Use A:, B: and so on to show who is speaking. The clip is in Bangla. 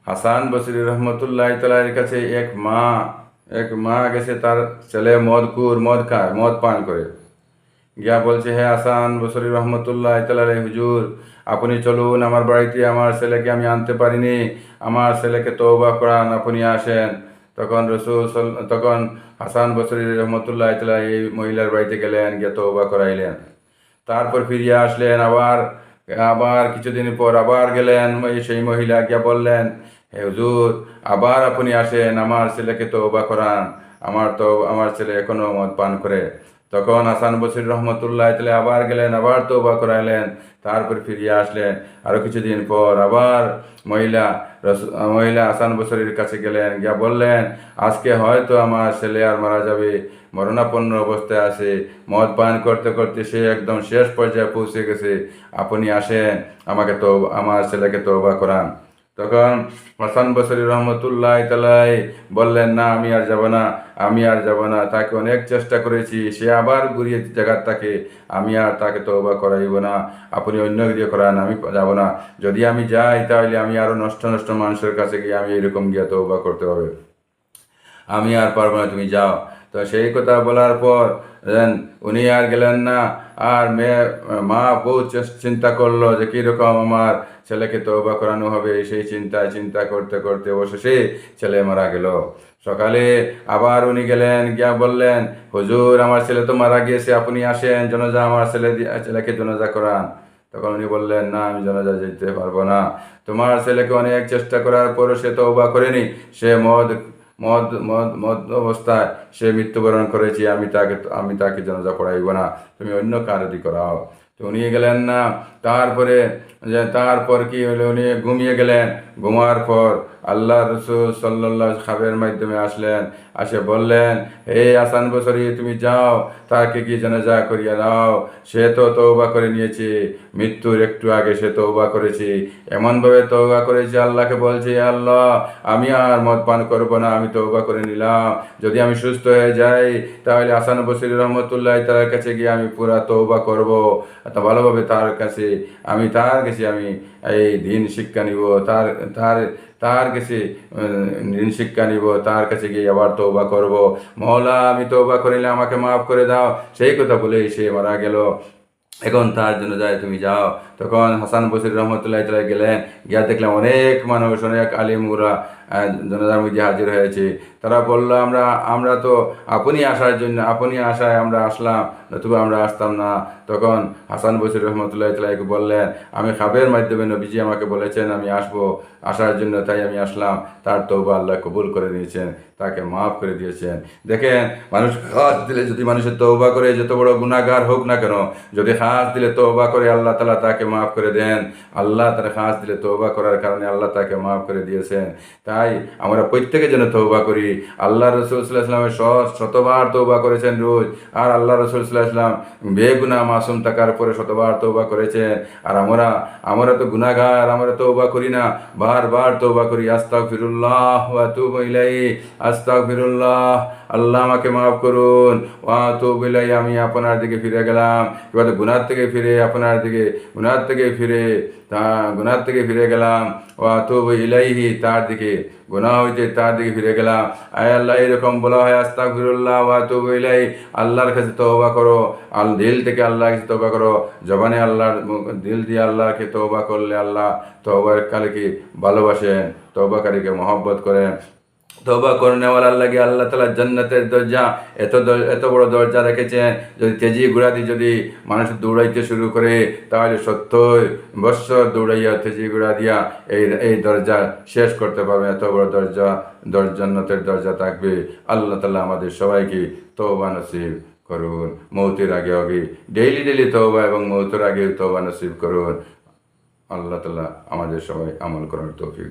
A: হাসান বসরি রহমতুল্লাহ তাআলার কাছে এক মা গেছে, তার ছেলে মদ খায়, মদ পান করে। গিয়া বলছে, হে হাসান বসরি রহমতুল্লাহ তাআলা, হুজুর আপনি চলুন আমার বাড়িতে, আমার ছেলেকে আমি আনতে পারিনি, আমার ছেলেকে তওবা করান, আপনি আসেন। তখন হাসান বসরি রহমতুল্লাহ তাআলা এই মহিলার বাড়িতে গেলেন, গিয়া তওবা করাইলেন। তারপর ফিরিয়া আসলেন, আবার আবার কিছুদিন পর আবার গেলেন, সেই মহিলা গিয়া বললেন, হে হুজুর আবার আপনি আসেন, আমার ছেলেকে তওবা করান, আমার ছেলে এখনো মদ পান করে। তখন হাসান বসরি রহমতুল্লাহ তাআলা আবার গেলেন, আবার তওবা করাইলেন। তারপর ফিরিয়ে আসলেন। আরো কিছুদিন পর আবার মহিলা মহিলা হাসান বসরির কাছে গেলেন, গিয়া বললেন, আজকে হয়তো আমার ছেলে আর মারা যাবে, মরণাপন্ন অবস্থায় আছে, মদ পান করতে করতে সে একদম শেষ পর্যায়ে পৌঁছে গেছে, আপনি আসেন, আমার ছেলেকে তওবা করান। তখন হাসান বসরি রহমতুল্লাহ তাআলাই বললেন, না আমি আর যাব না, আমি আর যাব না, তাকে অনেক চেষ্টা করেছি, সে আবার ঘুরিয়ে জায়গার তাকে, আমি আর তাকে তওবা করাইব না, আপনি অন্য দিয়ে করান, আমি যাব না। যদি আমি যাই তাহলে আমি আরো নষ্ট নষ্ট মানুষের কাছে গিয়ে আমি এরকম গিয়ে তওবা করতে হবে, আমি আর পারবো না, তুমি যাও। তো সেই কথা বলার পর উনি আর গেলেন না। আর মা বউ চিন্তা করলো যে কীরকম আমার ছেলেকে তওবা করানো হবে, সেই চিন্তা করতে করতে অবশেষে ছেলে মারা গেল। সকালে আবার উনি গেলেন, গিয়া বললেন, হুজুর আমার ছেলে তো মারা গিয়েছে, আপনি আসেন, আমার ছেলেকে জনাজা করান। তখন উনি বললেন, না আমি জনাজা যেতে পারবো না, তোমার ছেলেকে অনেক চেষ্টা করার পরও সে তওবা করেনি, সে মদ মদ মদ মদ অবস্থায় সে মৃত্যুবরণ করেছে, আমি তাকে জানাজা পড়াইব না, তুমি অন্য কারদি করাও। তো উনি গেলেন না। তারপর কি হলো, উনি ঘুমিয়ে গেলেন। ঘুমার পর আল্লাহ রসুল সাল্লাল্লাহু খাবের মাধ্যমে আসলেন, আসে বললেন, হে হাসান বসরি তুমি যাও, তাকে কি জানাজা করিয়া দাও, সে তো তওবা করে নিয়েছে, মৃত্যুর একটু আগে সে তওবা করেছে, এমনভাবে তওবা করেছে, আল্লাহকে বলছে, আল্লাহ আমি আর মদ পান করবো না, আমি তওবা করে নিলাম, যদি আমি সুস্থ হয়ে যাই তাহলে হাসান বসরি রহমতুল্লাহ তার কাছে গিয়ে আমি পুরা তওবা করব, ভালোভাবে তার কাছে আমি এই দিন শিক্ষা নিব, তার তার তার কাছে দিন শিক্ষা নিব, তার কাছে গিয়ে আবার তওবা করব, মওলা আমি তওবা করিলে আমাকে মাফ করে দাও। সেই কথা বলেই সে মারা গেল। এখন তার জন্য যায়, তুমি যাও। তখন হাসান বসরি রহমতুল্লাহ তাআলা গেলেন, গিয়া দেখলাম অনেক মানুষ, অনেক আলিমুরা জনতার মধ্যে হাজির হয়েছে। তারা বলল, আমরা তো আপনি আসায় আমরা আসলাম, নতুবা আমরা আসতাম না। তখন হাসান বসরি রহমতুল্লাহ তাআলাকে বললেন, আমি খাবের মাধ্যমে নবীজি আমাকে বলেছেন আমি আসার জন্য, তাই আমি আসলাম। তার তওবা আল্লাহ কবুল করে নিয়েছেন, তাকে মাফ করে দিয়েছেন। দেখেন, মানুষ হাত দিলে যদি মানুষের তওবা করে, যত বড় গুনাহগার হোক না কেন, যদি হাত দিলে তওবা করে, আল্লাহ তাআলা তাকে মাফ করে দেন। আল্লাহ তার হাত দিলে তওবা করার কারণে আল্লাহ তাকে মাফ করে দিয়েছেন। তাই আমরা প্রত্যেকে যেন তওবা করি। আল্লাহ রাসূল সাল্লাল্লাহু আলাইহি ওয়াসাল্লামের শতবার তওবা করেছেন রোজ, আর আল্লাহ রাসূল সাল্লাল্লাহু আলাইহি ওয়াসাল্লাম বেগুনাহ মাসুম থাকার পরে শতবার তওবা করেছেন। আর আমরা তো গুনাহগার, আমরা তওবা করি না, বারবার তওবা করি, আস্তাগফিরুল্লাহ ওয়া আতুবু ইলাইহি, আস্তাগফিরুল্লাহ, আল্লাহ আমাকে মাফ করুন, ওয়া আতুবু ইলাইহি, আমি আপনার দিকে ফিরে গেলাম। এবার গুনাহ থেকে ফিরে আপনার দিকে, গুনাহ থেকে ফিরে গেলাম, ওয়া আতুবু ইলাইহি, তার দিকে, গুনাহ হইতে তার দিকে ফিরে গেলাম। আয় আল্লাহ, এরকম বলা হয়, আস্তাগফিরুল্লাহ ওয়া আতুবু ইলাইহি, আল্লাহর কাছে তওবা করো, দিল থেকে আল্লাহর কাছে তওবা করো। জবানে দিল দিয়ে আল্লাহকে তওবা করলে আল্লাহ তওবার কারীকে ভালোবাসেন, তওবাকারীকে মহব্বত করেন। তওবা করনেওয়ালার লাগে আল্লাহ তাআলা জান্নাতের দরজা, এত বড় দরজা রেখেছেন। যদি তেজি ঘোড়া দিয়ে যদি মানুষ দৌড়াইতে শুরু করে, তাহলে 70 বৎসর দৌড়াইয়া তেজি ঘোড়া দিয়া এই দরজা শেষ করতে পারবে। এত বড় জান্নাতের দরজা থাকবে। আল্লাহ তাআলা আমাদের সবাইকে তওবা নসিব করুন। মৌতের আগে ডেইলি তওবা, এবং মৌতের আগে তওবা নসিব করুন। আল্লাহ তাআলা আমাদের সবাই আমল করার তৌফিক